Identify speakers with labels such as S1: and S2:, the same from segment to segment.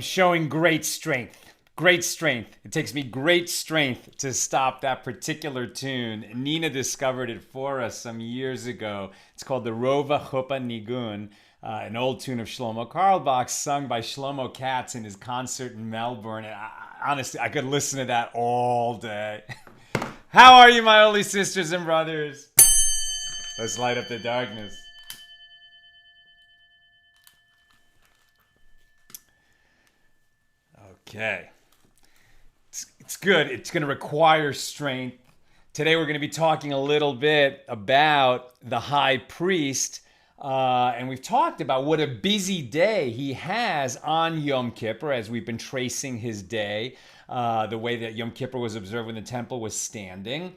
S1: Showing great strength. Great strength. It takes me great strength to stop that particular tune. Nina discovered it for us some years ago. It's called the Rova Chuppah Nigun, an old tune of Shlomo Carlebach, sung by Shlomo Katz in his concert in Melbourne. And honestly, I could listen to that all day. How are you, my holy sisters and brothers? Let's light up the darkness. Okay. It's good. It's going to require strength. Today we're going to be talking a little bit about the high priest. And we've talked about what a busy day he has on Yom Kippur as we've been tracing his day. The way that Yom Kippur was observed when the temple was standing.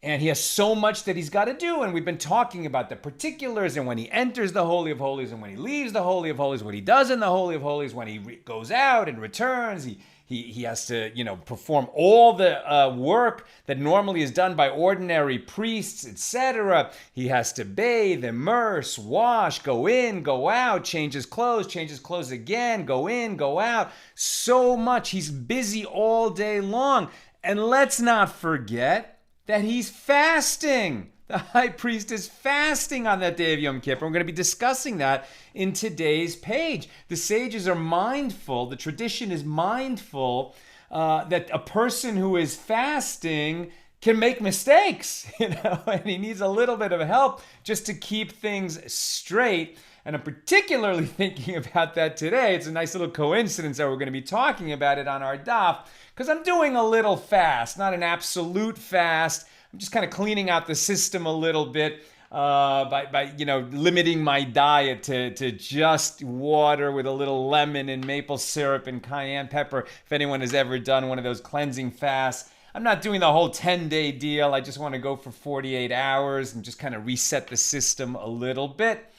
S1: And he has so much that he's got to do. And we've been talking about the particulars and when he enters the Holy of Holies and when he leaves the Holy of Holies, what he does in the Holy of Holies, when he goes out and returns. He has to, perform all the work that normally is done by ordinary priests, etc. He has to bathe, immerse, wash, go in, go out, change his clothes again, go in, go out. So much. He's busy all day long. And let's not forget that he's fasting. The high priest is fasting on that day of Yom Kippur. We're going to be discussing that in today's page. The sages are mindful, the tradition is mindful that a person who is fasting can make mistakes, and he needs a little bit of help just to keep things straight. And I'm particularly thinking about that today. It's a nice little coincidence that we're going to be talking about it on our daf, because I'm doing a little fast, not an absolute fast. I'm just kind of cleaning out the system a little bit by limiting my diet to just water with a little lemon and maple syrup and cayenne pepper. If anyone has ever done one of those cleansing fasts, I'm not doing the whole 10-day deal. I just want to go for 48 hours and just kind of reset the system a little bit.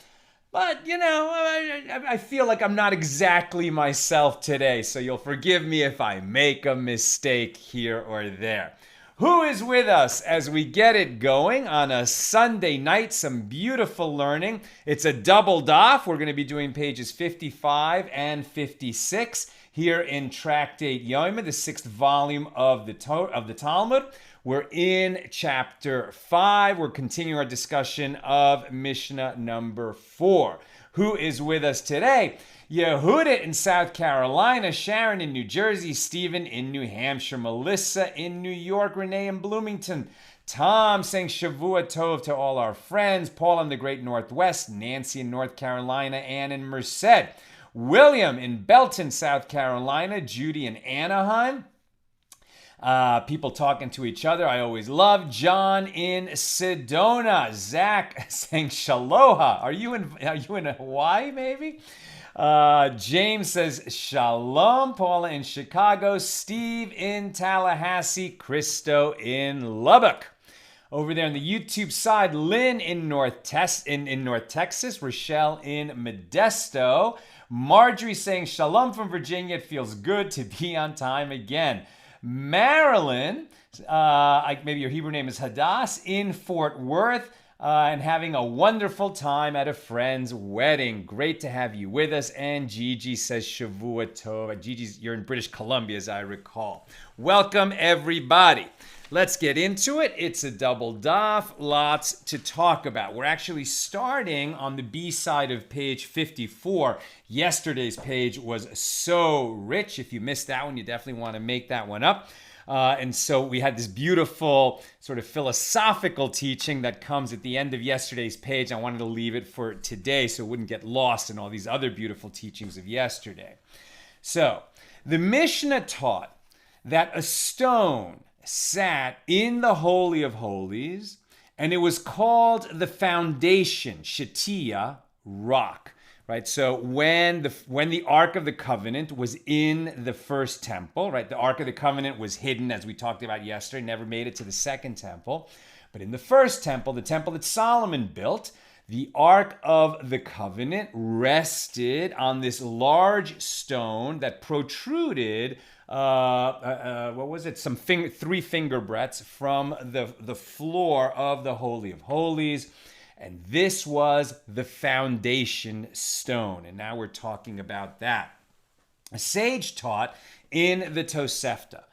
S1: But, I feel like I'm not exactly myself today, so you'll forgive me if I make a mistake here or there. Who is with us as we get it going on a Sunday night? Some beautiful learning. It's a double daf. We're going to be doing pages 55 and 56 here in Tractate Yoma, the 6th volume of the Talmud. We're in chapter 5. We're continuing our discussion of Mishnah number 4. Who is with us today? Yehuda in South Carolina, Sharon in New Jersey, Stephen in New Hampshire, Melissa in New York, Renee in Bloomington, Tom saying Shavua Tov to all our friends, Paul in the Great Northwest, Nancy in North Carolina, Ann in Merced, William in Belton, South Carolina, Judy in Anaheim. People talking to each other, I always love. John in Sedona. Zach saying Shaloha. Are you in Hawaii, maybe? James says Shalom. Paula in Chicago. Steve in Tallahassee. Christo in Lubbock. Over there on the YouTube side, Lynn in North Texas. Rochelle in Modesto. Marjorie saying Shalom from Virginia. It feels good to be on time again. Marilyn, maybe your Hebrew name is Hadass, in Fort Worth, and having a wonderful time at a friend's wedding. Great to have you with us. And Gigi says Shavua Tov. Gigi's, you're in British Columbia, as I recall. Welcome, everybody. Let's get into it. It's a double daf. Lots to talk about. We're actually starting on the B side of page 54. Yesterday's page was so rich. If you missed that one, you definitely want to make that one up. And so we had this beautiful sort of philosophical teaching that comes at the end of yesterday's page. I wanted to leave it for today so it wouldn't get lost in all these other beautiful teachings of yesterday. So the Mishnah taught that a stone sat in the Holy of Holies, and it was called the foundation, Shatia, rock. Right, so when the Ark of the Covenant was in the first temple, right, the Ark of the Covenant was hidden, as we talked about yesterday, never made it to the second temple. But in the first temple, the temple that Solomon built, the Ark of the Covenant rested on this large stone that protruded, some 3 finger breadths from the floor of the Holy of Holies. And this was the foundation stone. And now we're talking about that. A sage taught in the Tosefta.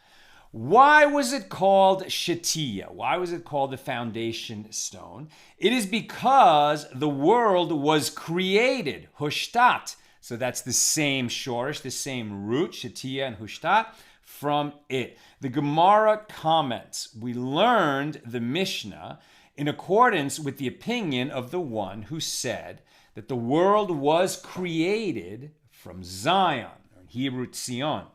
S1: Why was it called Shatia? Why was it called the foundation stone? It is because the world was created, Hushtat. So that's the same shorish, the same root, Shatia and Hushtat, from it. The Gemara comments, we learned the Mishna in accordance with the opinion of the one who said that the world was created from Zion, or Hebrew Tzion,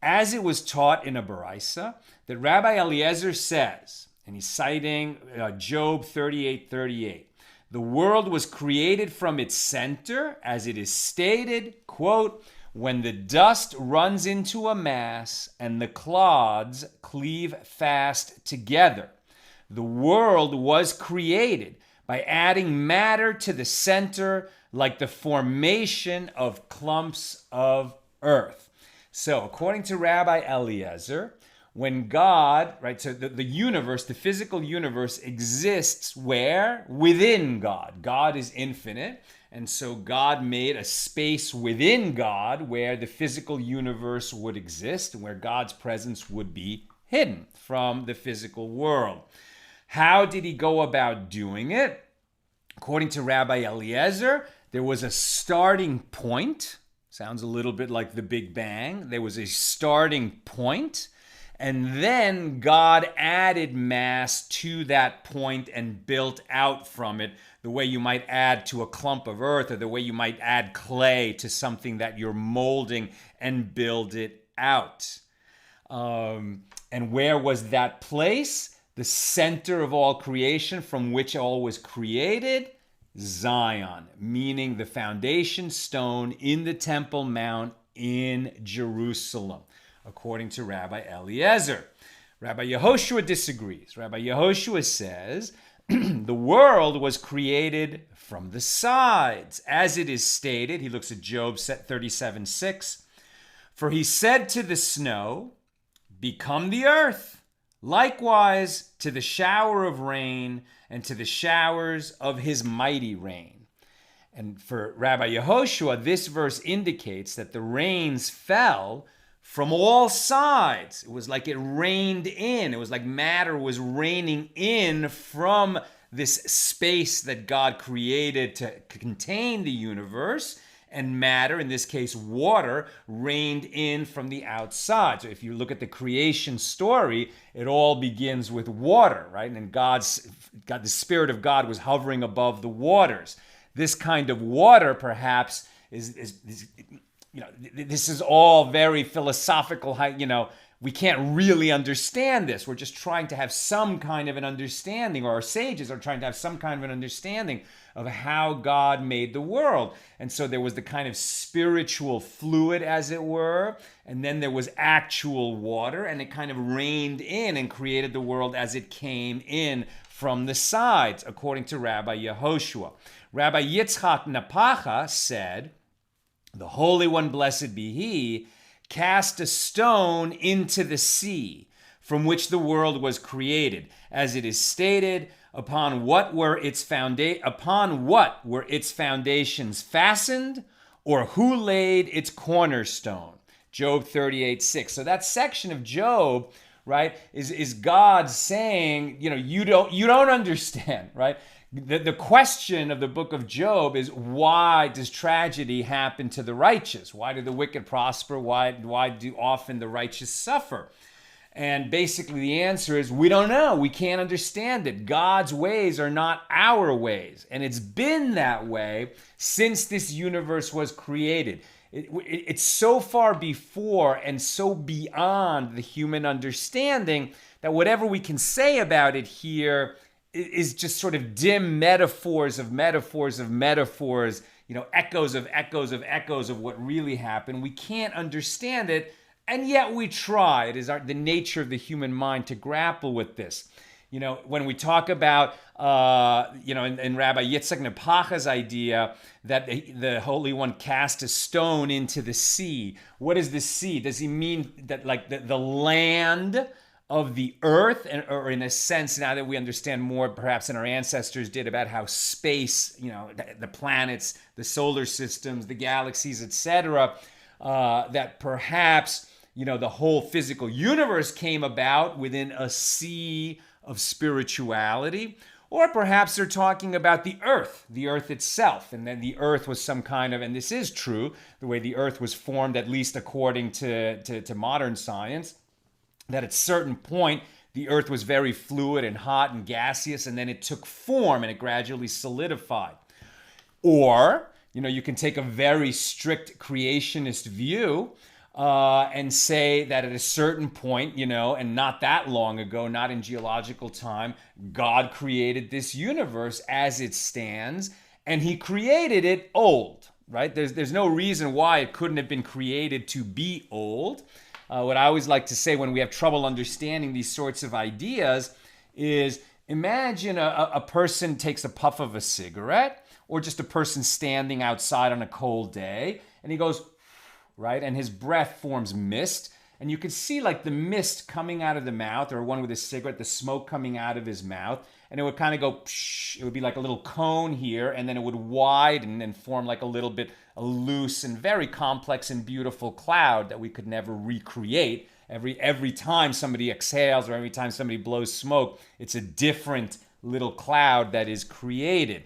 S1: as it was taught in a Baraisa that Rabbi Eliezer says, and he's citing Job 38:38. The world was created from its center, as it is stated, quote, when the dust runs into a mass and the clods cleave fast together. The world was created by adding matter to the center, like the formation of clumps of earth. So, according to Rabbi Eliezer, when God, right, so the universe, the physical universe exists where? Within God. God is infinite. And so God made a space within God where the physical universe would exist and where God's presence would be hidden from the physical world. How did he go about doing it? According to Rabbi Eliezer, there was a starting point. Sounds a little bit like the Big Bang. There was a starting point, and then God added mass to that point and built out from it, the way you might add to a clump of earth, or the way you might add clay to something that you're molding and build it out. And where was that place? The center of all creation from which all was created, Zion, meaning the foundation stone in the Temple Mount in Jerusalem, according to Rabbi Eliezer. Rabbi Yehoshua disagrees. Rabbi Yehoshua says, the world was created from the sides, as it is stated. He looks at Job 37:6. For he said to the snow, become the earth. Likewise to the shower of rain and to the showers of his mighty rain. And for Rabbi Yehoshua, this verse indicates that the rains fell from all sides. It was like it rained in. It was like matter was raining in from this space that God created to contain the universe. And matter, in this case water, rained in from the outside. So if you look at the creation story, it all begins with water, right? And the Spirit of God was hovering above the waters. This kind of water, perhaps, is this is all very philosophical. We can't really understand this. We're just trying to have some kind of an understanding, or our sages are trying to have some kind of an understanding of how God made the world. And so there was the kind of spiritual fluid, as it were, and then there was actual water, and it kind of rained in and created the world as it came in from the sides, according to Rabbi Yehoshua. Rabbi Yitzchak Napacha said, the Holy One, blessed be He, cast a stone into the sea, from which the world was created, as it is stated, upon what were its foundations fastened, or who laid its cornerstone? Job 38:6. So that section of Job, right, is God saying, you don't understand, right? The question of the book of Job is, why does tragedy happen to the righteous? Why do the wicked prosper? Why do often the righteous suffer? And basically the answer is, we don't know. We can't understand it. God's ways are not our ways. And it's been that way since this universe was created. It's so far before and so beyond the human understanding that whatever we can say about it here is just sort of dim metaphors of metaphors of metaphors, echoes of echoes of echoes of what really happened. We can't understand it, and yet we try. It is the nature of the human mind to grapple with this. When we talk about, in Rabbi Yitzhak Nepacha's idea that the Holy One cast a stone into the sea, what is the sea? Does he mean that like the land of the earth, or in a sense, now that we understand more perhaps than our ancestors did about how space, the planets, the solar systems, the galaxies, etc., that perhaps, the whole physical universe came about within a sea of spirituality? Or perhaps they're talking about the earth itself, and then the earth was some kind of, and this is true, the way the earth was formed, at least according to modern science, that at a certain point the earth was very fluid and hot and gaseous, and then it took form and it gradually solidified. Or, you can take a very strict creationist view and say that at a certain point, and not that long ago, not in geological time, God created this universe as it stands, and he created it old, right? There's no reason why it couldn't have been created to be old. What I always like to say when we have trouble understanding these sorts of ideas is, imagine a person takes a puff of a cigarette, or just a person standing outside on a cold day, and he goes, right? And his breath forms mist. And you can see like the mist coming out of the mouth, or one with a cigarette, the smoke coming out of his mouth. And it would kind of go, psh, it would be like a little cone here, and then it would widen and form like a loose and very complex and beautiful cloud that we could never recreate. Every time somebody exhales or every time somebody blows smoke, it's a different little cloud that is created.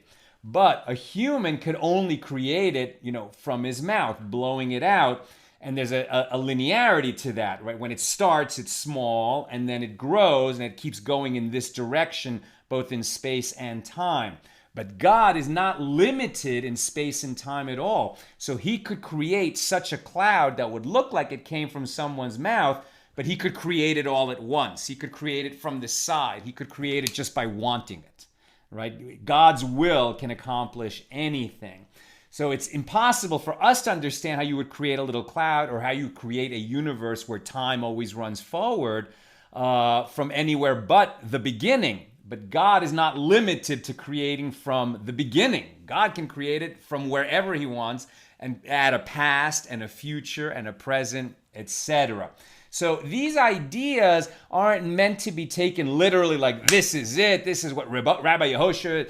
S1: But a human could only create it, from his mouth, blowing it out. And there's a linearity to that, right? When it starts, it's small, and then it grows, and it keeps going in this direction, both in space and time. But God is not limited in space and time at all. So he could create such a cloud that would look like it came from someone's mouth, but he could create it all at once. He could create it from the side. He could create it just by wanting it. Right? God's will can accomplish anything. So it's impossible for us to understand how you would create a little cloud, or how you create a universe where time always runs forward from anywhere but the beginning. But God is not limited to creating from the beginning. God can create it from wherever he wants, and add a past and a future and a present, etc. So these ideas aren't meant to be taken literally like, this is it, this is what Rabbi Yehoshua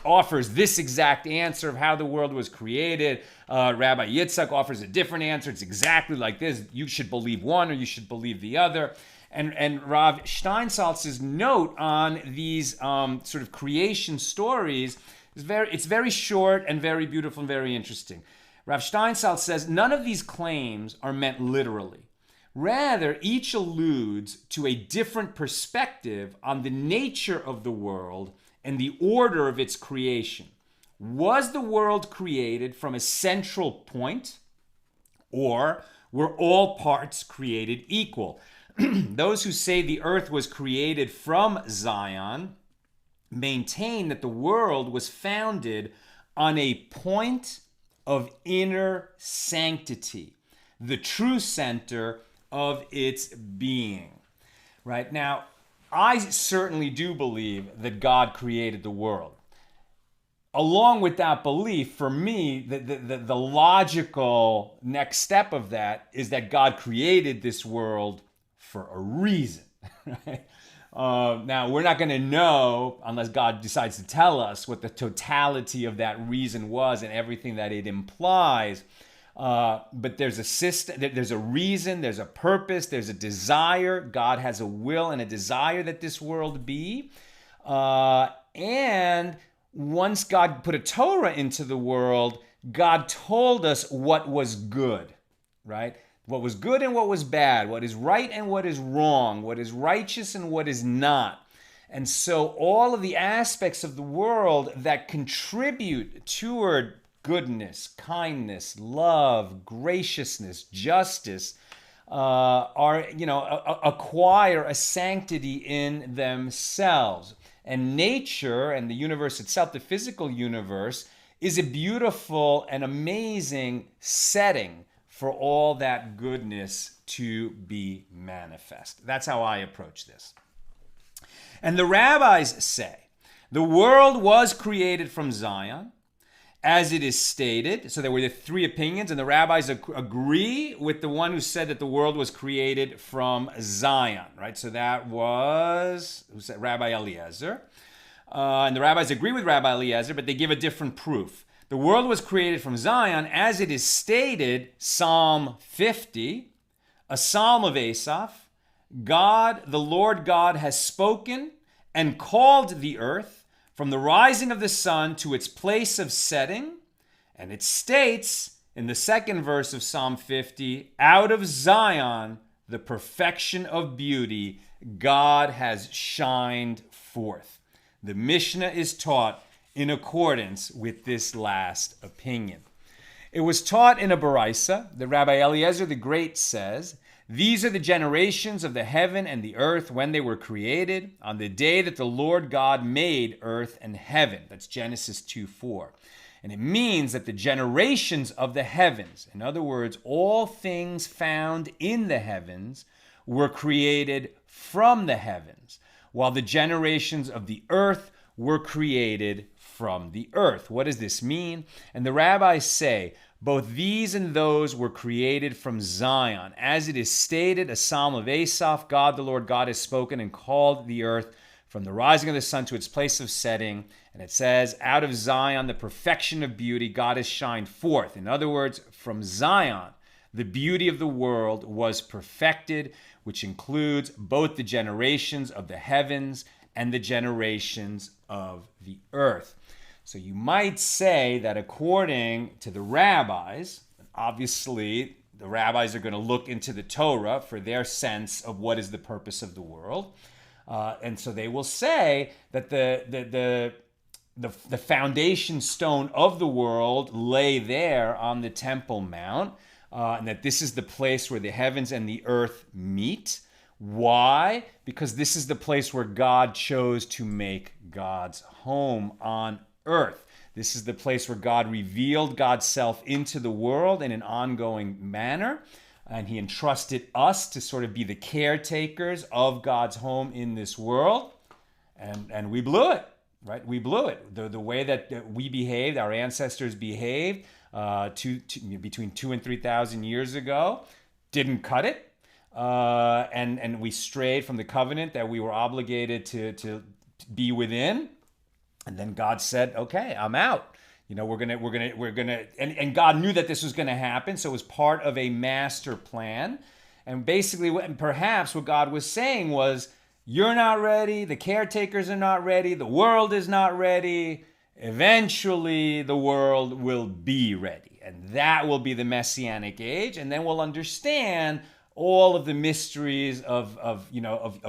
S1: offers, this exact answer of how the world was created. Rabbi Yitzhak offers a different answer. It's exactly like this. You should believe one or you should believe the other. And Rav Steinsaltz's note on these sort of creation stories is very short and very beautiful and very interesting. Rav Steinsaltz says, none of these claims are meant literally. Rather, each alludes to a different perspective on the nature of the world and the order of its creation. Was the world created from a central point, or were all parts created equal? Those who say the earth was created from Zion maintain that the world was founded on a point of inner sanctity, the true center of its being. Right? Now, I certainly do believe that God created the world. Along with that belief, for me, the logical next step of that is that God created this world for a reason. Right? Now, we're not going to know, unless God decides to tell us, what the totality of that reason was and everything that it implies. But there's a system, there's a reason, there's a purpose, there's a desire. God has a will and a desire that this world be. And once God put a Torah into the world, God told us what was good, right? What was good and what was bad, what is right and what is wrong, what is righteous and what is not. And so all of the aspects of the world that contribute toward goodness, kindness, love, graciousness, justice, acquire a sanctity in themselves. And nature and the universe itself, the physical universe, is a beautiful and amazing setting for all that goodness to be manifest. That's how I approach this. And the rabbis say, the world was created from Zion, as it is stated. So there were the three opinions, and the rabbis agree with the one who said that the world was created from Zion, right? So that was, who said? Rabbi Eliezer. And the rabbis agree with Rabbi Eliezer, but they give a different proof. The world was created from Zion, as it is stated, Psalm 50, a psalm of Asaph. God, the Lord God, has spoken and called the earth from the rising of the sun to its place of setting. And it states in the second verse of Psalm 50, out of Zion, the perfection of beauty, God has shined forth. The Mishna is taught in accordance with this last opinion. It was taught in a Baraisa. The Rabbi Eliezer the Great says, these are the generations of the heaven and the earth when they were created, on the day that the Lord God made earth and heaven. That's Genesis 2:4. And it means that the generations of the heavens, in other words, all things found in the heavens, were created from the heavens, while the generations of the earth were created from the earth. What does this mean? And the rabbis say, both these and those were created from Zion. As it is stated, a psalm of Asaph, God the Lord God has spoken and called the earth from the rising of the sun to its place of setting. And it says, out of Zion, the perfection of beauty, God has shined forth. In other words, from Zion, the beauty of the world was perfected, which includes both the generations of the heavens and the generations of the earth. So you might say that according to the rabbis, obviously the rabbis are going to look into the Torah for their sense of what is the purpose of the world. And so they will say that the foundation stone of the world lay there on the Temple Mount, and that this is the place where the heavens and the earth meet. Why? Because this is the place where God chose to make God's home on earth. This is the place where God revealed God's self into the world in an ongoing manner. And he entrusted us to sort of be the caretakers of God's home in this world. And we blew it, right? We blew it. The way that we behaved, our ancestors behaved between 2,000 and 3,000 years ago, didn't cut it. And we strayed from the covenant that we were obligated to be within. And then God said, okay, I'm out. We're gonna, and God knew that this was gonna happen, so it was part of a master plan. And basically, perhaps what God was saying was, you're not ready, the caretakers are not ready, the world is not ready. Eventually, the world will be ready, and that will be the Messianic age, and then we'll understand all of the mysteries of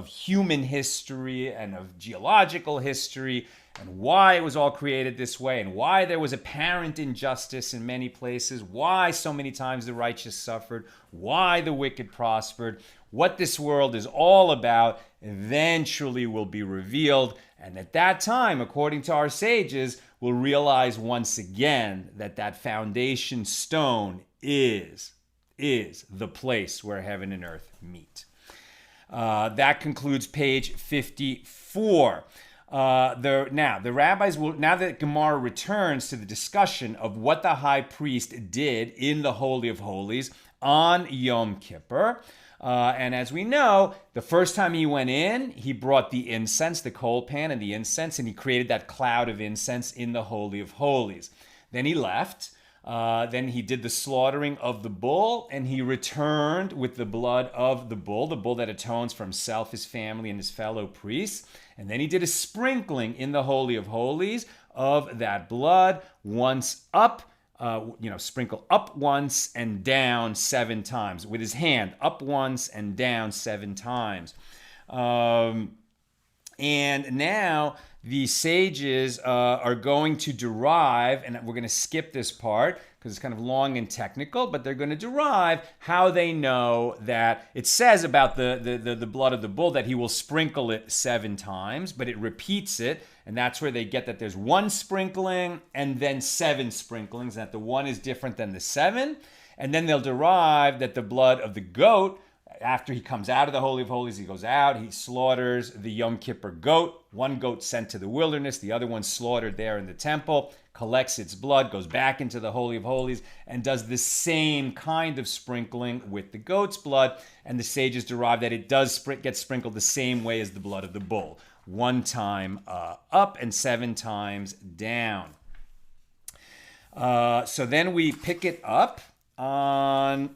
S1: human history and of geological history, and why it was all created this way, and why there was apparent injustice in many places, why so many times the righteous suffered, why the wicked prospered. What this world is all about eventually will be revealed, and at that time, according to our sages, we'll realize once again that foundation stone is the place where heaven and earth meet. That concludes page 54. The rabbis will, now that Gemara returns to the discussion of what the high priest did in the Holy of Holies on Yom Kippur. And as we know, the first time he went in, he brought the incense, the coal pan and the incense, and he created that cloud of incense in the Holy of Holies. Then he left. Then he did the slaughtering of the bull, and he returned with the blood of the bull that atones for himself, his family, and his fellow priests. And then he did a sprinkling in the Holy of Holies of that blood, once up, sprinkle up once and down 7 times with his hand, up once and down 7 times. And now the sages are going to derive, and we're going to skip this part because it's kind of long and technical, but they're going to derive how they know that it says about the blood of the bull that he will sprinkle it 7 times, but it repeats it, and that's where they get that there's 1 sprinkling and then 7 sprinklings, that the 1 is different than the 7. And then they'll derive that the blood of the goat, after he comes out of the Holy of Holies, he goes out, he slaughters the Yom Kippur goat. 1 goat sent to the wilderness, the other one slaughtered there in the temple, collects its blood, goes back into the Holy of Holies, and does the same kind of sprinkling with the goat's blood. And the sages derive that it does get sprinkled the same way as the blood of the bull. 1 time up and 7 times down. So then we pick it up on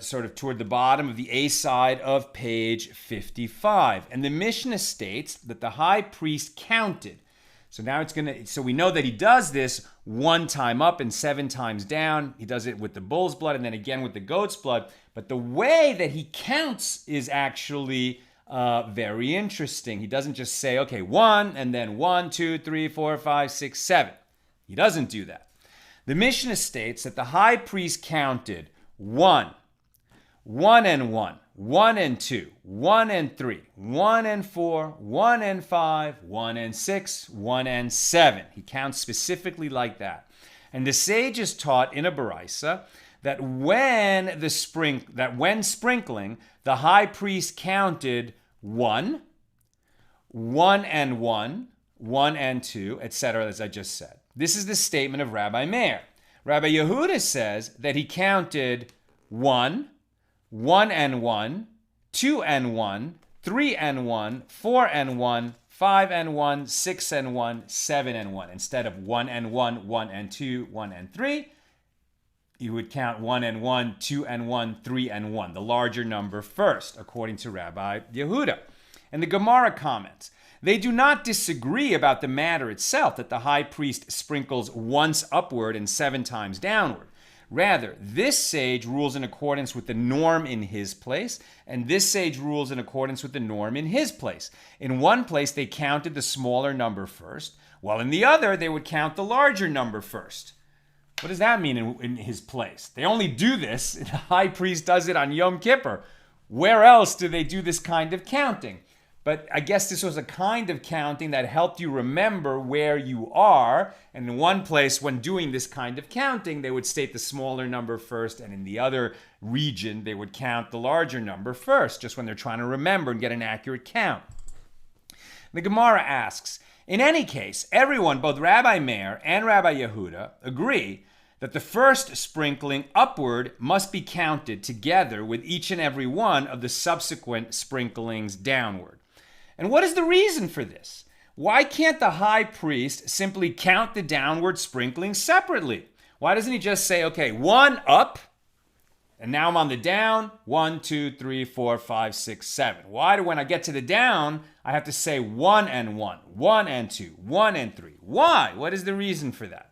S1: sort of toward the bottom of the A side of page 55. And the Mishna states that the high priest counted. So now so we know that he does this 1 time up and 7 times down. He does it with the bull's blood and then again with the goat's blood. But the way that he counts is actually very interesting. He doesn't just say, okay, 1 and then 1, 2, 3, 4, 5, 6, 7. He doesn't do that. The Mishnah states that the high priest counted 1, 1 and 1, 1 and 2, 1 and 3, 1 and 4, 1 and 5, 1 and 6, 1 and 7. He counts specifically like that. And the sages taught in a baraisa that when sprinkling, the high priest counted 1, 1 and 1, 1 and 2, etc., as I just said. This is the statement of Rabbi Meir. Rabbi Yehuda says that he counted 1, 1 and 1, 2 and 1, 3 and 1, 4 and 1, 5 and 1, 6 and 1, 7 and 1. Instead of 1 and 1, 1 and 2, 1 and 3, you would count 1 and 1, 2 and 1, 3 and 1, the larger number first, according to Rabbi Yehuda. And the Gemara comments, they do not disagree about the matter itself, that the high priest sprinkles once upward and 7 times downward. Rather, this sage rules in accordance with the norm in his place, and this sage rules in accordance with the norm in his place. In one place, they counted the smaller number first, while in the other, they would count the larger number first. What does that mean in his place? They only do this, the high priest does it on Yom Kippur. Where else do they do this kind of counting? But I guess this was a kind of counting that helped you remember where you are. And in one place, when doing this kind of counting, they would state the smaller number first. And in the other region, they would count the larger number first, just when they're trying to remember and get an accurate count. The Gemara asks, in any case, everyone, both Rabbi Meir and Rabbi Yehuda, agree that the first sprinkling upward must be counted together with each and every one of the subsequent sprinklings downward. And what is the reason for this? Why can't the high priest simply count the downward sprinklings separately? Why doesn't he just say, okay, 1 up, and now I'm on the down, 1, 2, 3, 4, 5, 6, 7. Why do when I get to the down, I have to say 1 and 1, 1 and 2, 1 and 3? Why? What is the reason for that?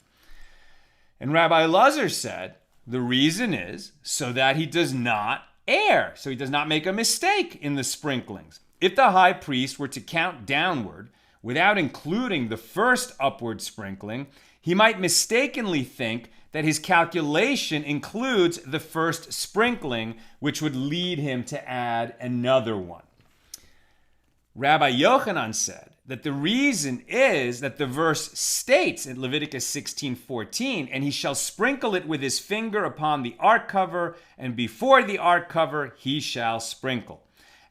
S1: And Rabbi Elazar said, the reason is so that he does not err, so he does not make a mistake in the sprinklings. If the high priest were to count downward without including the first upward sprinkling, he might mistakenly think that his calculation includes the first sprinkling, which would lead him to add another one. Rabbi Yochanan said that the reason is that the verse states in Leviticus 16:14, and he shall sprinkle it with his finger upon the ark cover, and before the ark cover he shall sprinkle.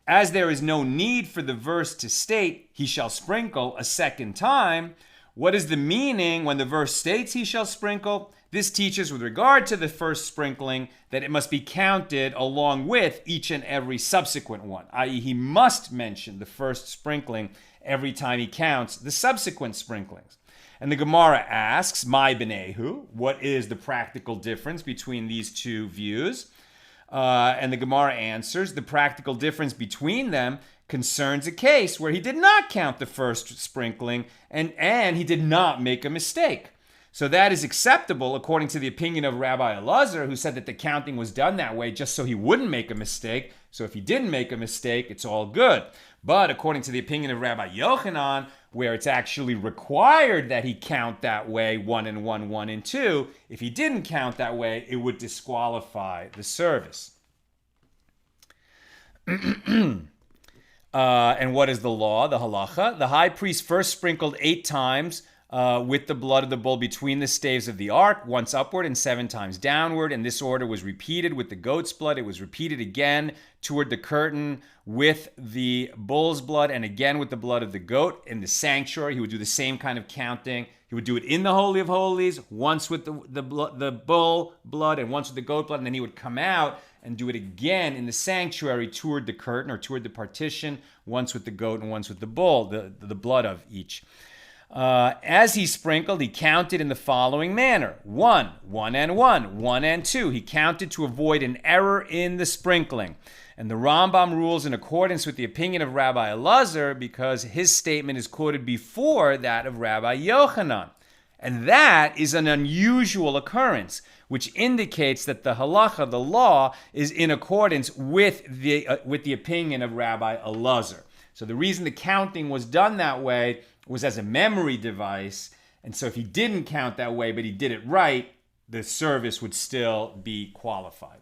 S1: As there is no need for the verse to state, he shall sprinkle a second time, what is the meaning when the verse states he shall sprinkle? This teaches with regard to the first sprinkling that it must be counted along with each and every subsequent one, i.e. he must mention the first sprinkling every time he counts the subsequent sprinklings. And the Gemara asks, my b'nehu, what is the practical difference between these two views? And the Gemara answers, the practical difference between them concerns a case where he did not count the first sprinkling and he did not make a mistake. So that is acceptable according to the opinion of Rabbi Elazar, who said that the counting was done that way just so he wouldn't make a mistake. So if he didn't make a mistake, it's all good. But according to the opinion of Rabbi Yochanan, where it's actually required that he count that way, 1 and 1, 1 and 2, if he didn't count that way, it would disqualify the service. And what is the law, the halacha? The high priest first sprinkled 8 times with the blood of the bull between the staves of the ark, once upward and 7 times downward. And this order was repeated with the goat's blood. It was repeated again toward the curtain with the bull's blood, and again with the blood of the goat in the sanctuary. He would do the same kind of counting. He would do it in the Holy of Holies, once with the bull blood and once with the goat blood, and then he would come out and do it again in the sanctuary toward the curtain or toward the partition, once with the goat and once with the bull, the blood of each. As he sprinkled, he counted in the following manner: 1, 1 and 1, 1 and 2. He counted to avoid an error in the sprinkling. And the Rambam rules in accordance with the opinion of Rabbi Elazar because his statement is quoted before that of Rabbi Yochanan. And that is an unusual occurrence, which indicates that the halacha, the law, is in accordance with the opinion of Rabbi Elazar. So the reason the counting was done that way was as a memory device. And so if he didn't count that way, but he did it right, the service would still be qualified.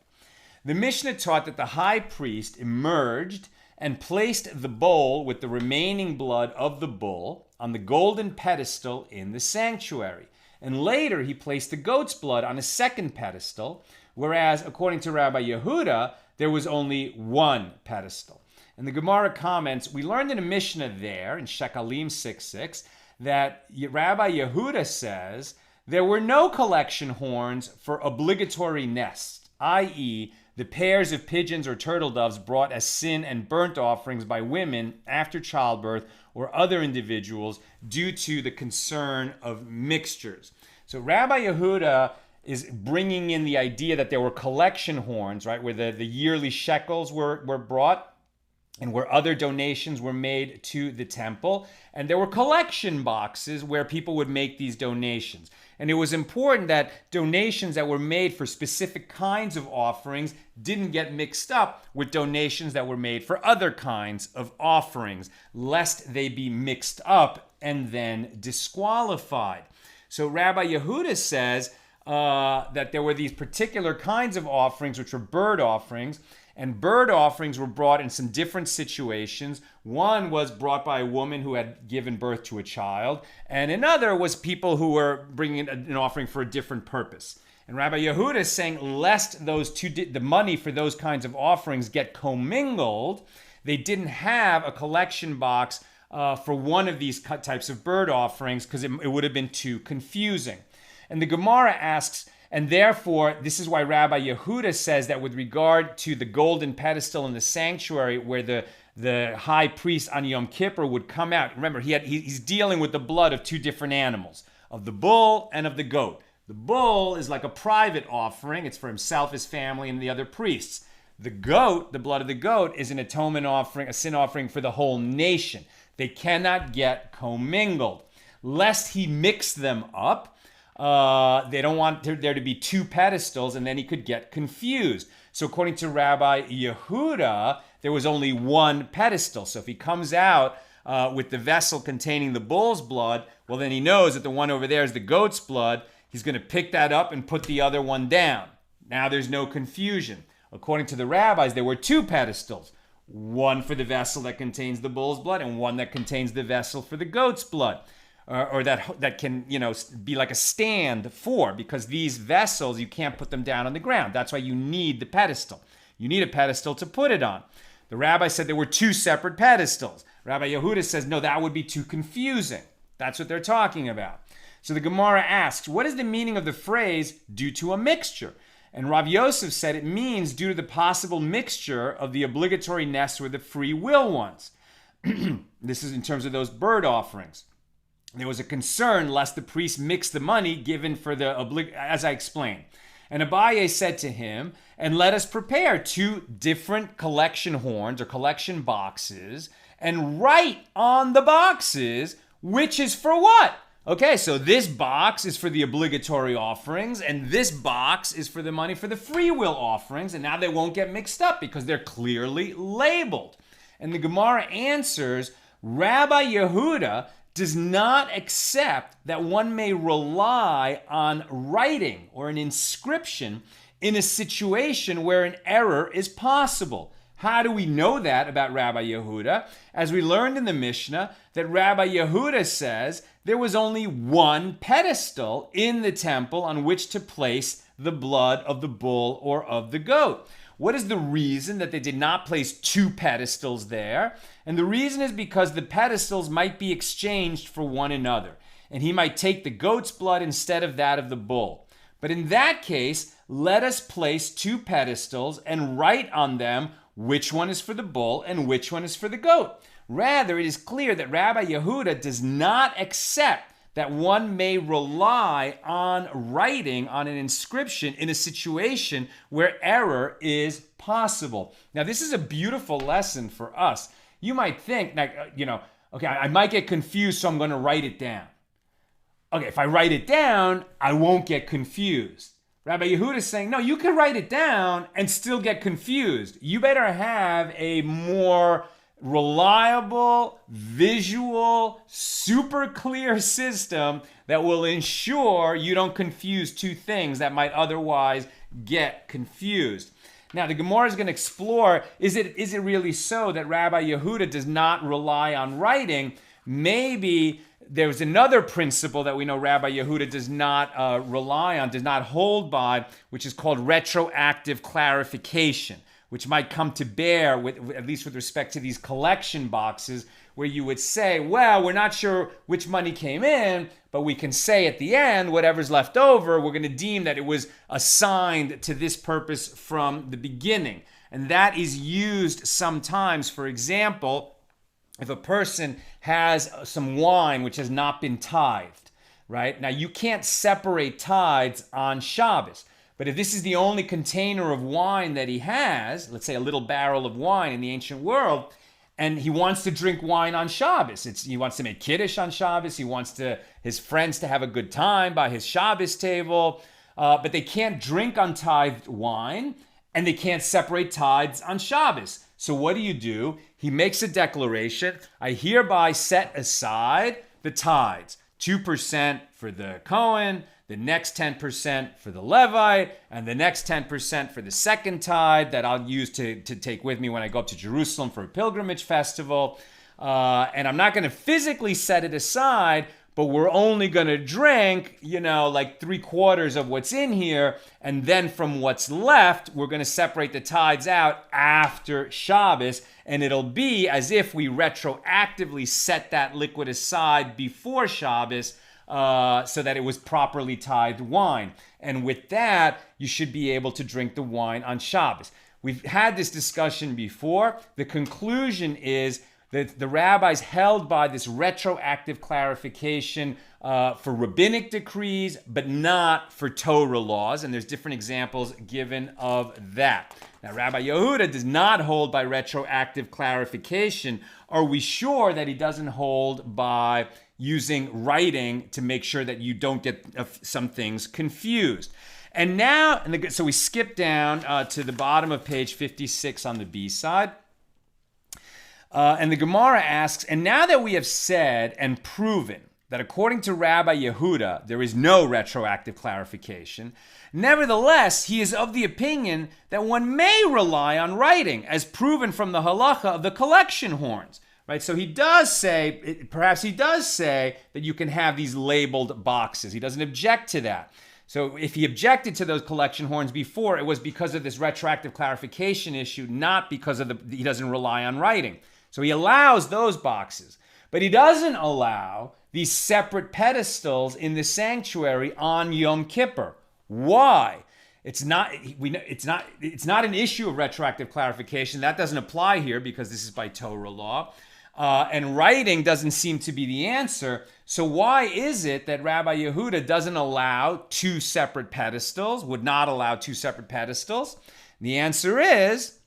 S1: The Mishnah taught that the high priest emerged and placed the bowl with the remaining blood of the bull on the golden pedestal in the sanctuary. And later he placed the goat's blood on a second pedestal, whereas according to Rabbi Yehuda, there was only one pedestal. And the Gemara comments, we learned in a Mishnah there, in Shekalim 6:6, that Rabbi Yehuda says there were no collection horns for obligatory nests, i.e., the pairs of pigeons or turtle doves brought as sin and burnt offerings by women after childbirth or other individuals due to the concern of mixtures. So Rabbi Yehuda is bringing in the idea that there were collection horns, right, where the yearly shekels were brought and where other donations were made to the temple. And there were collection boxes where people would make these donations. And it was important that donations that were made for specific kinds of offerings didn't get mixed up with donations that were made for other kinds of offerings, lest they be mixed up and then disqualified. So Rabbi Yehuda says that there were these particular kinds of offerings, which were bird offerings, and bird offerings were brought in some different situations. One was brought by a woman who had given birth to a child, and another was people who were bringing an offering for a different purpose. And Rabbi Yehuda is saying, lest those two, the money for those kinds of offerings get commingled, they didn't have a collection box for one of these types of bird offerings because it would have been too confusing. And the Gemara asks, and therefore, this is why Rabbi Yehuda says that with regard to the golden pedestal in the sanctuary where the high priest on Yom Kippur would come out. Remember, he's dealing with the blood of two different animals, of the bull and of the goat. The bull is like a private offering. It's for himself, his family, and the other priests. The goat, the blood of the goat, is an atonement offering, a sin offering for the whole nation. They cannot get commingled. Lest he mix them up, they don't want there to be two pedestals, and then he could get confused. So according to Rabbi Yehuda, there was only one pedestal. So if he comes out with the vessel containing the bull's blood, well, then he knows that the one over there is the goat's blood. He's going to pick that up and put the other one down. Now there's no confusion. According to the rabbis, there were two pedestals. One for the vessel that contains the bull's blood and one that contains the vessel for the goat's blood. Or that can, be like a stand for, because these vessels, you can't put them down on the ground. That's why you need the pedestal. You need a pedestal to put it on. The rabbi said there were two separate pedestals. Rabbi Yehuda says, no, that would be too confusing. That's what they're talking about. So the Gemara asks, what is the meaning of the phrase, due to a mixture? And Rav Yosef said it means due to the possible mixture of the obligatory nests with the free will ones. This is in terms of those bird offerings. There was a concern lest the priest mix the money given for the as I explained. And Abaye said to him, and let us prepare two different collection horns or collection boxes and write on the boxes which is for what. Okay, so this box is for the obligatory offerings and this box is for the money for the free will offerings, and now they won't get mixed up because they're clearly labeled. And the Gemara answers, Rabbi Yehuda does not accept that one may rely on writing or an inscription in a situation where an error is possible. How do we know that about Rabbi Yehuda? As we learned in the Mishna, that Rabbi Yehuda says there was only one pedestal in the temple on which to place the blood of the bull or of the goat. What is the reason that they did not place two pedestals there? And the reason is because the pedestals might be exchanged for one another. And he might take the goat's blood instead of that of the bull. But in that case, let us place two pedestals and write on them which one is for the bull and which one is for the goat. Rather, it is clear that Rabbi Yehuda does not accept that one may rely on writing on an inscription in a situation where error is possible. Now, this is a beautiful lesson for us. You might think, like, okay, I might get confused, so I'm going to write it down. Okay, if I write it down, I won't get confused. Rabbi Yehuda is saying, no, you can write it down and still get confused. You better have a more reliable, visual, super clear system that will ensure you don't confuse two things that might otherwise get confused. Now, the Gemara is going to explore, is it really so that Rabbi Yehuda does not rely on writing? Maybe there's another principle that we know Rabbi Yehuda does not rely on, does not hold by, which is called retroactive clarification, which might come to bear, at least with respect to these collection boxes, where you would say, well, we're not sure which money came in, but we can say at the end, whatever's left over, we're going to deem that it was assigned to this purpose from the beginning. And that is used sometimes, for example, if a person has some wine which has not been tithed, right? Now, you can't separate tithes on Shabbos. But if this is the only container of wine that he has, let's say a little barrel of wine in the ancient world, and he wants to drink wine on Shabbos. He wants to make Kiddush on Shabbos. He wants his friends to have a good time by his Shabbos table. But they can't drink untithed wine, and they can't separate tithes on Shabbos. So what do? He makes a declaration. I hereby set aside the tithes, 2% for the Kohen, the next 10% for the Levite, and the next 10% for the second tithe that I'll use to take with me when I go up to Jerusalem for a pilgrimage festival. And I'm not going to physically set it aside, but we're only going to drink, like 3/4 of what's in here. And then from what's left, we're going to separate the tithes out after Shabbos. And it'll be as if we retroactively set that liquid aside before Shabbos, so that it was properly tithed wine. And with that, you should be able to drink the wine on Shabbos. We've had this discussion before. The conclusion is that the rabbis held by this retroactive clarification for rabbinic decrees, but not for Torah laws. And there's different examples given of that. Now, Rabbi Yehuda does not hold by retroactive clarification. Are we sure that he doesn't hold by using writing to make sure that you don't get some things confused? And now, so we skip down to the bottom of page 56 on the B side. And the Gemara asks, and now that we have said and proven that according to Rabbi Yehuda, there is no retroactive clarification, nevertheless, he is of the opinion that one may rely on writing, as proven from the halacha of the collection horns. Right, so he does say, perhaps he does say that you can have these labeled boxes. He doesn't object to that. So if he objected to those collection horns before, it was because of this retroactive clarification issue, not because of he doesn't rely on writing. So he allows those boxes, but he doesn't allow these separate pedestals in the sanctuary on Yom Kippur. Why? It's not an issue of retroactive clarification. That doesn't apply here because this is by Torah law. And writing doesn't seem to be the answer. So why is it that Rabbi Yehuda doesn't allow two separate pedestals, would not allow two separate pedestals? The answer is,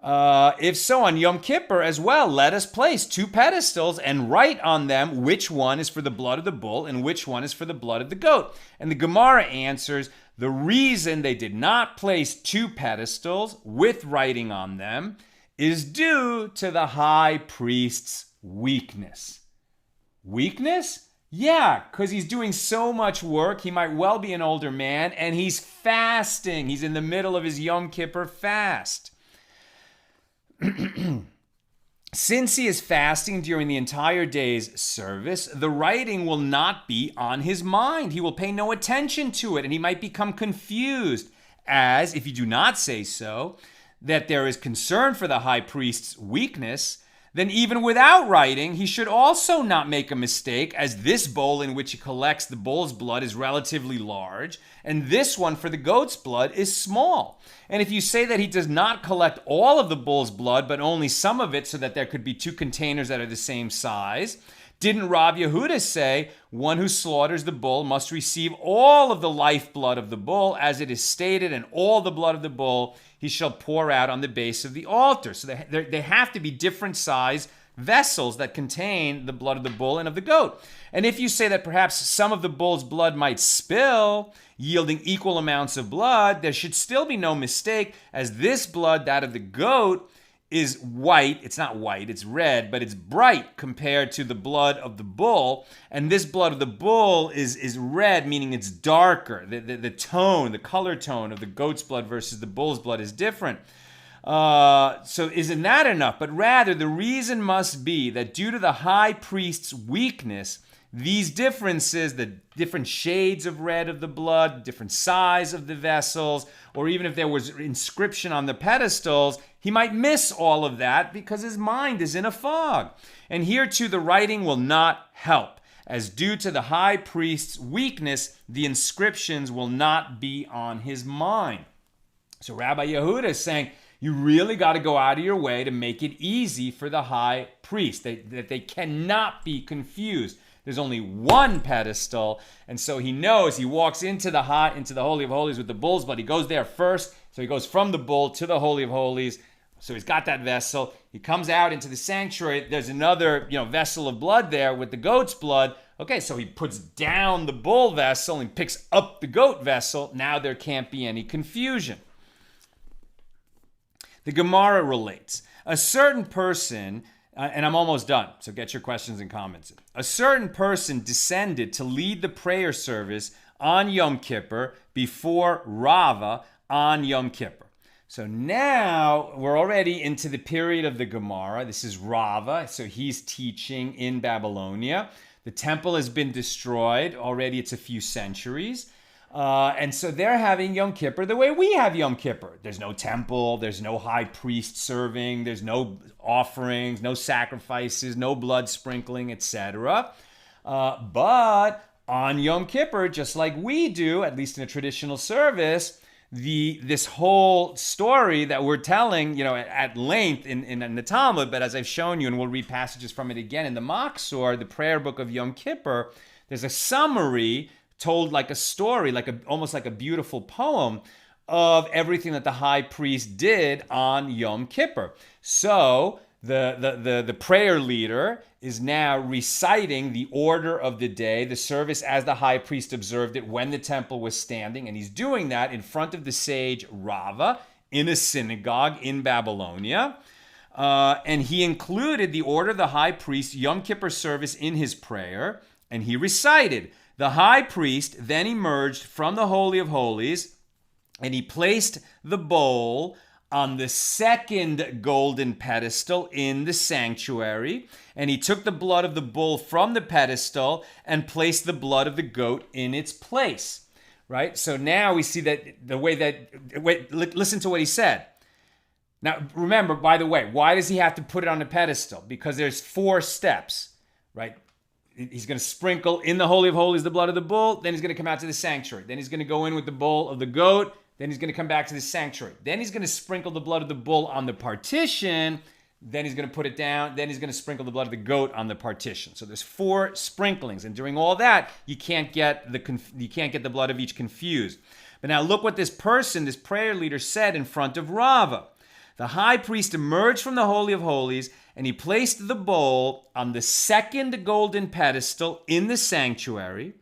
S1: if so, on Yom Kippur as well, let us place two pedestals and write on them which one is for the blood of the bull and which one is for the blood of the goat. And the Gemara answers, the reason they did not place two pedestals with writing on them is due to the high priest's weakness. Weakness? Yeah, because he's doing so much work. He might well be an older man, and he's fasting. He's in the middle of his Yom Kippur fast. Since he is fasting during the entire day's service, the writing will not be on his mind. He will pay no attention to it, and he might become confused, as, if you do not say so, that there is concern for the high priest's weakness, then even without writing, he should also not make a mistake, as this bowl in which he collects the bull's blood is relatively large, and this one for the goat's blood is small. And if you say that he does not collect all of the bull's blood, but only some of it, so that there could be two containers that are the same size, didn't Rav Yehuda say, one who slaughters the bull must receive all of the lifeblood of the bull, as it is stated, and all the blood of the bull he shall pour out on the base of the altar. So they have to be different size vessels that contain the blood of the bull and of the goat. And if you say that perhaps some of the bull's blood might spill, yielding equal amounts of blood, there should still be no mistake, as this blood, that of the goat, is white. It's not white, it's red, but it's bright compared to the blood of the bull. And this blood of the bull is red, meaning it's darker. The tone, the color tone of the goat's blood versus the bull's blood is different. So isn't that enough? But rather, the reason must be that due to the high priest's weakness, these differences, the different shades of red of the blood, different size of the vessels, or even if there was inscription on the pedestals, he might miss all of that because his mind is in a fog. And here too, the writing will not help, as due to the high priest's weakness, the inscriptions will not be on his mind. So Rabbi Yehuda is saying, you really got to go out of your way to make it easy for the high priest, that they cannot be confused. There's only one pedestal, and so he knows he walks into the Holy of Holies with the bull's blood. He goes there first, so he goes from the bull to the Holy of Holies. So he's got that vessel. He comes out into the sanctuary. There's another, vessel of blood there with the goat's blood. Okay, so he puts down the bull vessel and picks up the goat vessel. Now there can't be any confusion. The Gemara relates, a certain person, and I'm almost done, so get your questions and comments. A certain person descended to lead the prayer service on Yom Kippur before Rava on Yom Kippur. So now we're already into the period of the Gemara. This is Rava, so he's teaching in Babylonia. The temple has been destroyed. Already it's a few centuries. And so they're having Yom Kippur the way we have Yom Kippur. There's no temple, there's no high priest serving, there's no offerings, no sacrifices, no blood sprinkling, etc. But on Yom Kippur, just like we do, at least in a traditional service, this whole story that we're telling, at length in the Talmud, but as I've shown you, and we'll read passages from it again in the Machzor, the prayer book of Yom Kippur, there's a summary told like a story, almost like a beautiful poem of everything that the high priest did on Yom Kippur. So the prayer leader is now reciting the order of the day, the service as the high priest observed it when the temple was standing, and he's doing that in front of the sage Rava in a synagogue in Babylonia. And he included the order of the high priest Yom Kippur service in his prayer, and he recited, the high priest then emerged from the Holy of Holies, and he placed the bowl on the second golden pedestal in the sanctuary, and he took the blood of the bull from the pedestal and placed the blood of the goat in its place. Right? So now we see that listen to what he said. Now, remember, by the way, why does he have to put it on the pedestal? Because there's 4 steps, right? He's going to sprinkle in the Holy of Holies the blood of the bull. Then he's going to come out to the sanctuary. Then he's going to go in with the bowl of the goat. Then he's going to come back to the sanctuary. Then he's going to sprinkle the blood of the bull on the partition. Then he's going to put it down. Then he's going to sprinkle the blood of the goat on the partition. So there's 4 sprinklings. And during all that, you can't get the blood of each confused. But now look what this prayer leader said in front of Rava. The high priest emerged from the Holy of Holies, and he placed the bowl on the second golden pedestal in the sanctuary.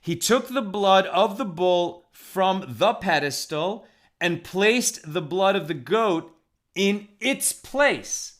S1: He took the blood of the bull from the pedestal and placed the blood of the goat in its place.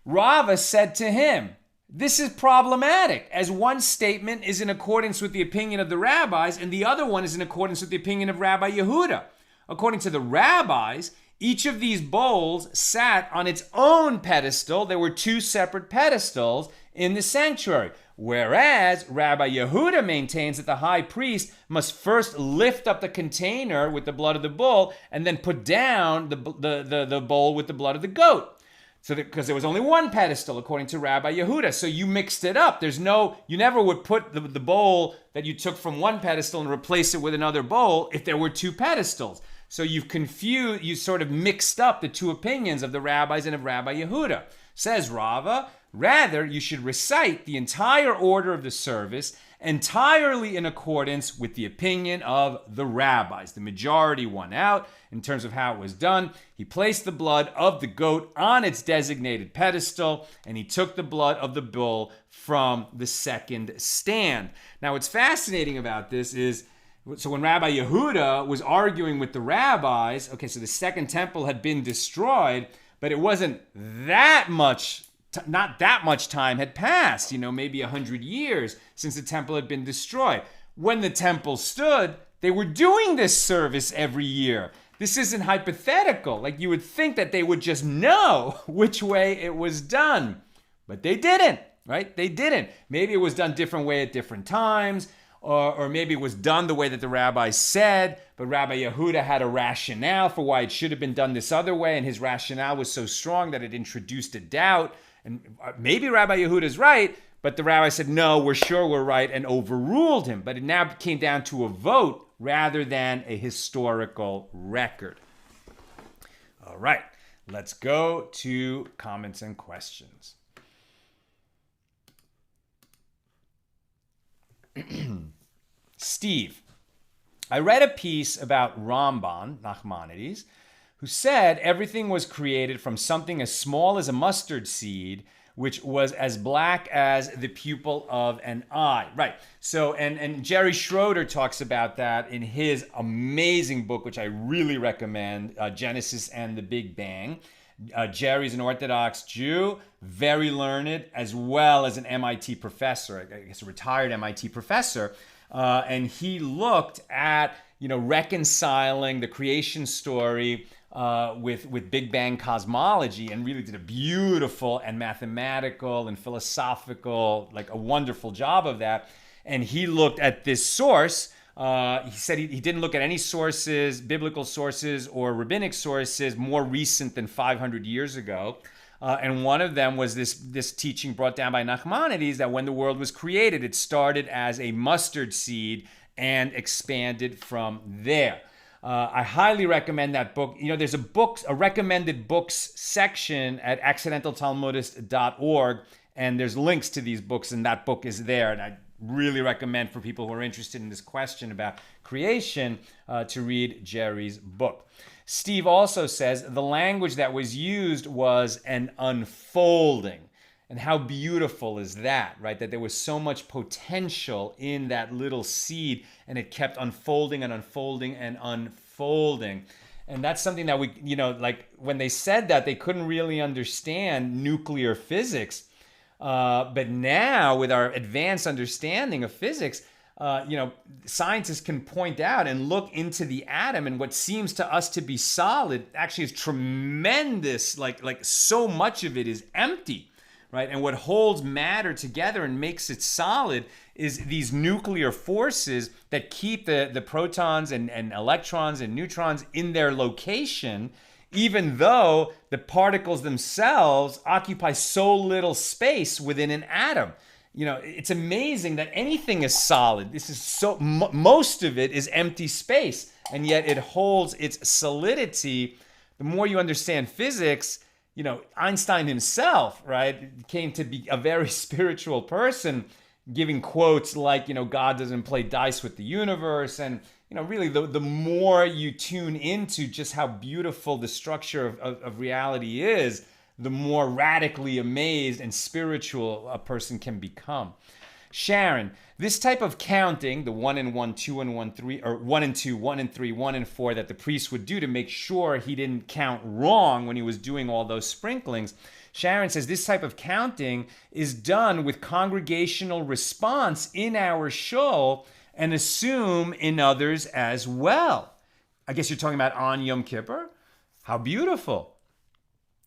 S1: Rava said to him, this is problematic, as one statement is in accordance with the opinion of the rabbis and the other one is in accordance with the opinion of Rabbi Yehuda. According to the rabbis, each of these bowls sat on its own pedestal. There were two separate pedestals in the sanctuary. Whereas Rabbi Yehuda maintains that the high priest must first lift up the container with the blood of the bull and then put down the bowl with the blood of the goat. So because there was only one pedestal according to Rabbi Yehuda. So you mixed it up. You never would put the bowl that you took from one pedestal and replace it with another bowl if there were two pedestals. So you sort of mixed up the two opinions of the rabbis and of Rabbi Yehuda. Says Rava, rather you should recite the entire order of the service entirely in accordance with the opinion of the rabbis. The majority won out in terms of how it was done. He placed the blood of the goat on its designated pedestal, and he took the blood of the bull from the second stand. Now, what's fascinating about this is, so when Rabbi Yehuda was arguing with the rabbis, okay, so the second temple had been destroyed, but it wasn't that much, not that much time had passed, maybe 100 years since the temple had been destroyed. When the temple stood, they were doing this service every year. This isn't hypothetical. Like you would think that they would just know which way it was done, but they didn't, right? They didn't. Maybe it was done different way at different times, or maybe it was done the way that the rabbis said, but Rabbi Yehuda had a rationale for why it should have been done this other way, and his rationale was so strong that it introduced a doubt. And maybe Rabbi Yehuda's right, but the rabbi said, no, we're sure we're right, and overruled him. But it now came down to a vote rather than a historical record. All right, let's go to comments and questions. Steve, I read a piece about Ramban, Nachmanides, who said everything was created from something as small as a mustard seed, which was as black as the pupil of an eye. Right. So, and Jerry Schroeder talks about that in his amazing book, which I really recommend, Genesis and the Big Bang. Jerry's an Orthodox Jew, very learned, as well as an MIT professor, I guess a retired MIT professor. And he looked at, reconciling the creation story with Big Bang cosmology, and really did a beautiful and mathematical and philosophical, like a wonderful job of that. And he looked at this source. He said he didn't look at any sources, biblical sources or rabbinic sources more recent than 500 years ago. And one of them was this teaching brought down by Nachmanides that when the world was created, it started as a mustard seed and expanded from there. I highly recommend that book. There's a recommended books section at accidentaltalmudist.org, and there's links to these books, and that book is there. And I really recommend for people who are interested in this question about creation to read Jerry's book. Steve also says the language that was used was an unfolding. And how beautiful is that, right? That there was so much potential in that little seed, and it kept unfolding and unfolding and unfolding. And that's something that we, like when they said that, they couldn't really understand nuclear physics. But now, with our advanced understanding of physics, scientists can point out and look into the atom, and what seems to us to be solid actually is tremendous. Like so much of it is empty. Right? And what holds matter together and makes it solid is these nuclear forces that keep the protons and electrons and neutrons in their location, even though the particles themselves occupy so little space within an atom. It's amazing that anything is solid. This is most of it is empty space, and yet it holds its solidity. The more you understand physics, Einstein himself, right, came to be a very spiritual person, giving quotes like, God doesn't play dice with the universe. And, really the more you tune into just how beautiful the structure of reality is, the more radically amazed and spiritual a person can become. Sharon, this type of counting, the 1 and 1, 2 and 1, 3, or 1 and 2, 1 and 3, 1 and 4, that the priest would do to make sure he didn't count wrong when he was doing all those sprinklings. Sharon says this type of counting is done with congregational response in our shul and assume in others as well. I guess you're talking about on Yom Kippur? How beautiful.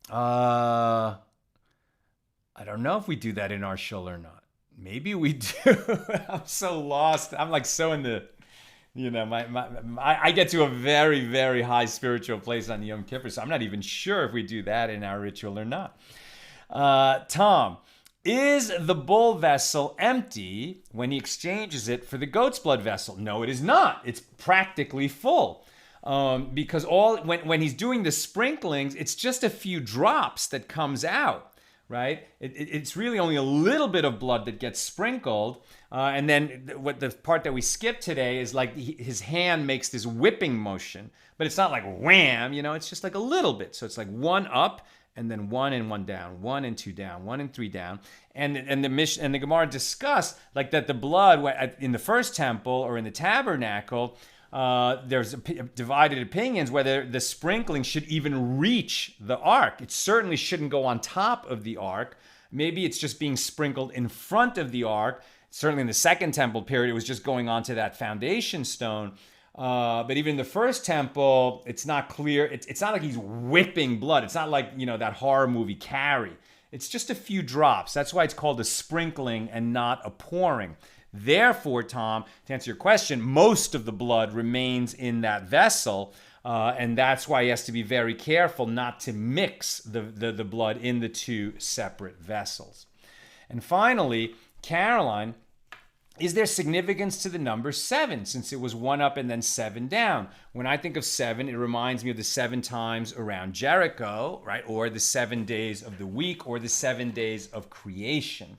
S1: I don't know if we do that in our shul or not. Maybe we do. I'm so lost. I'm like so in the, I get to a very, very high spiritual place on Yom Kippur, so I'm not even sure if we do that in our ritual or not. Tom, is the bull vessel empty when he exchanges it for the goat's blood vessel? No, it is not. It's practically full. Because when he's doing the sprinklings, it's just a few drops that comes out. Right? It's really only a little bit of blood that gets sprinkled. And then what the part that we skipped today is like his hand makes this whipping motion, but it's not like wham, it's just like a little bit. So it's like one up and then 1 and 1 down, 1 and 2 down, 1 and 3 down. And the Mishna and the Gemara discuss like that the blood in the first temple or in the tabernacle, there's divided opinions whether the sprinkling should even reach the ark. It certainly shouldn't go on top of the ark. Maybe it's just being sprinkled in front of the ark. Certainly in the second temple period, it was just going onto that foundation stone. But even in the first temple, it's not clear. It's not like he's whipping blood. It's not like, that horror movie Carrie. It's just a few drops. That's why it's called a sprinkling and not a pouring. Therefore, Tom, to answer your question, most of the blood remains in that vessel, and that's why he has to be very careful not to mix the blood in the two separate vessels. And finally, Caroline, is there significance to the number 7, since it was 1 up and then 7 down? When I think of 7, it reminds me of the 7 times around Jericho, right? Or the 7 days of the week, or the 7 days of creation.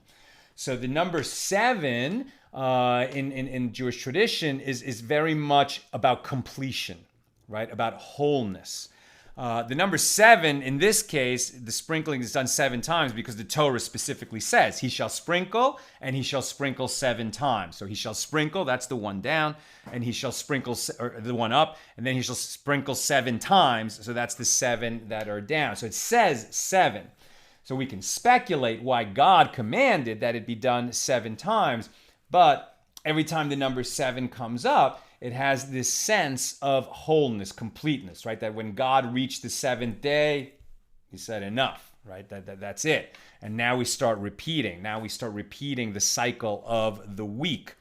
S1: So the number 7 in Jewish tradition is very much about completion, right? About wholeness. The number 7, in this case, the sprinkling is done 7 times because the Torah specifically says, he shall sprinkle and he shall sprinkle 7 times. So he shall sprinkle, that's the 1 down, and he shall sprinkle the 1 up, and then he shall sprinkle 7 times. So that's the 7 that are down. So it says 7. So we can speculate why God commanded that it be done 7 times, but every time the number 7 comes up, it has this sense of wholeness, completeness, right? That when God reached the 7th day, he said enough, right? That's it. And now we start repeating. Now we start repeating the cycle of the week.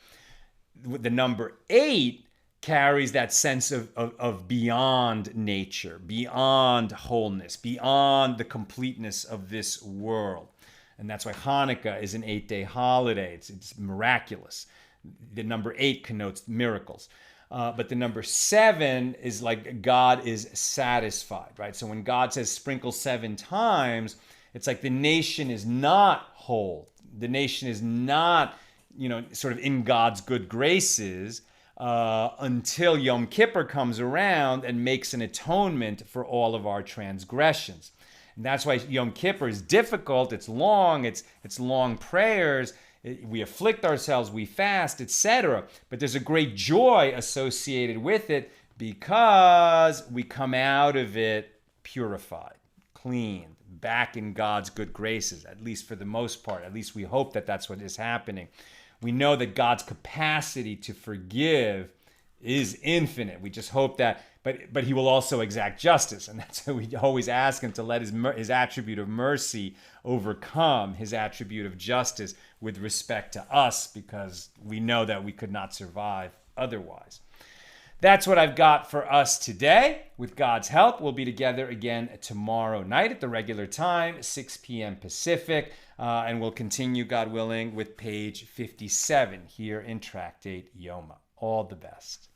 S1: The number 8 carries that sense of beyond nature, beyond wholeness, beyond the completeness of this world. And that's why Hanukkah is an 8-day holiday. It's miraculous. The number 8 connotes miracles. But the number 7 is like God is satisfied, right? So when God says sprinkle 7 times, it's like the nation is not whole. The nation is not, sort of in God's good graces, until Yom Kippur comes around and makes an atonement for all of our transgressions. And that's why Yom Kippur is difficult, it's long, it's long prayers, we afflict ourselves, we fast, etc. But there's a great joy associated with it because we come out of it purified, clean, back in God's good graces, at least for the most part. At least we hope that that's what is happening. We know that God's capacity to forgive is infinite. We just hope that, but he will also exact justice. And that's why we always ask him to let his attribute of mercy overcome his attribute of justice with respect to us, because we know that we could not survive otherwise. That's what I've got for us today. With God's help, we'll be together again tomorrow night at the regular time, 6 p.m. Pacific, and we'll continue, God willing, with page 57 here in Tractate Yoma. All the best.